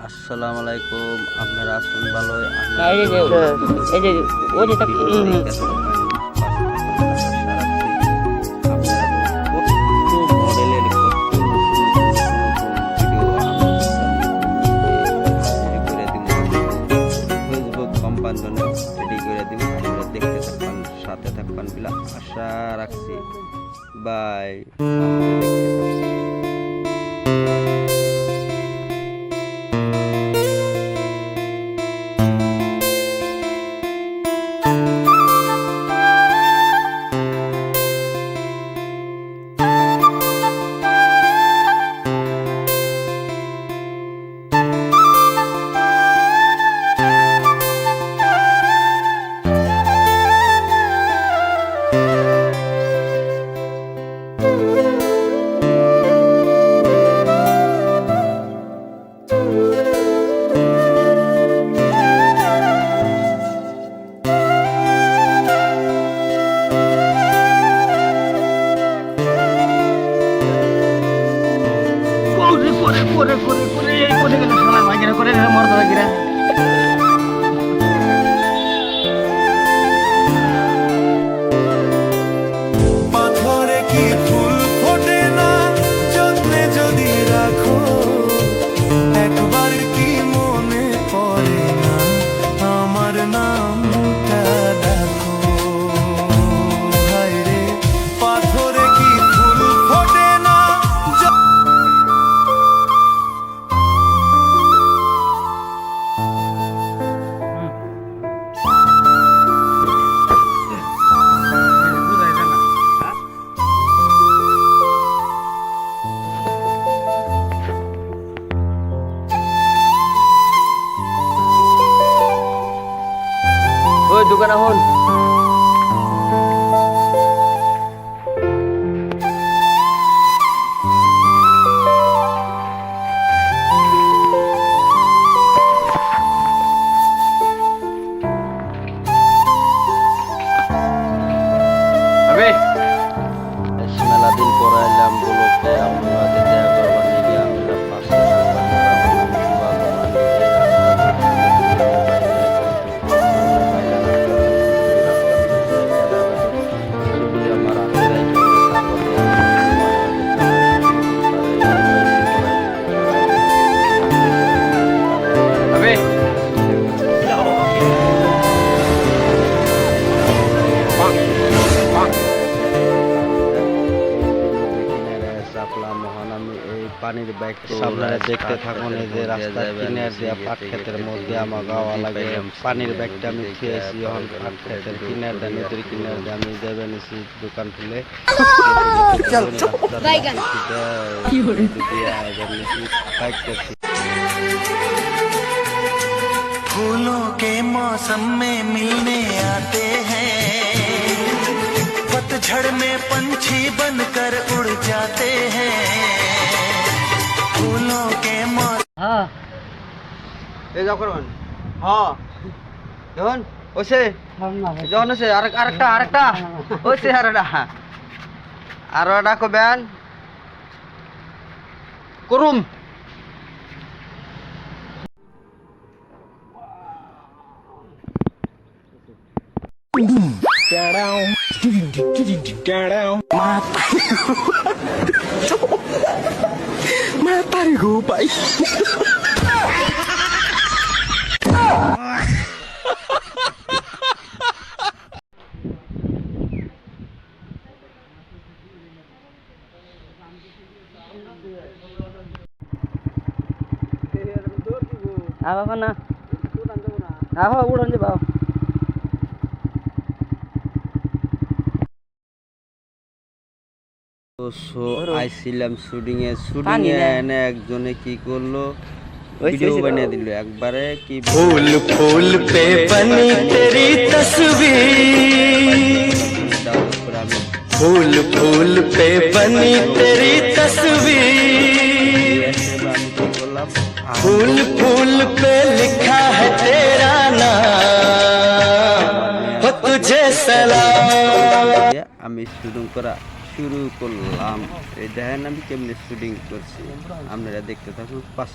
আসসালামু আলাইকুম, আপনারা আছেন ভালোই? ফেসবুক কোম্পানি রেডি করে দিব, আপনারা দেখতে থাকবেন, সাথে থাকবেন বলে আশা রাখছি। বাই। করে গেল শালা ভাগিরা করে মরদা ভাগিরা পাথরে কি ফুল ফোটে না যত্নে যদি রাখো, একবার কি মনে পড়ে না আমার নামটা দেখো। হায় রে পাথরে কি ফুল ফোটে না ওই দোকান এখন মেলা দিন পরে এলাম বলোকে আপনারা দেখা করবার নিয়ে আমরা পাশে থাকবেন, আমার নাম দোয়া করবেন। আমার আমি এই পানির ব্যাগ আপনারা দেখতে থাকুন। এই যে রাস্তার কিনার দিয়ে পাট ক্ষেতের মধ্যে আমার গাওয়া লাগে, পানির ব্যাগটা আমি খেয়েছি। এখন পাট ক্ষেতের কিনার দিয়ে নদীর কিনার দিয়ে আমি দেবে নিছি দোকান খুলে फूलों के मौसम में मिलने आते हैं, पतझड़ में पंछी बनकर उड़ जाते हैं। फूलों के मौसम হ্যাঁ এই যাও করবেন। হ্যাঁ যখন ওসে যখন ওসে আরেকটা ওসে আরো একটা কবেন করুম। আবা না আবা উড়ন যাবা আইছিলাম শুটিং এ এনে একজনে কি করলো, ভিডিও বানিয়ে দিল একবারে। কি फूल फूल पे बनी तेरी तस्वीर, फूल फूल पे बनी तेरी तस्वीर, फूल फूल पे लिखा है तेरा नाम, हो तुझे सलाम। আমি শুটিং করা শুরু করলাম। এই দেখেন আমি কেমনি শুটিং করছি, আপনারা দেখতে থাকুন পাশে।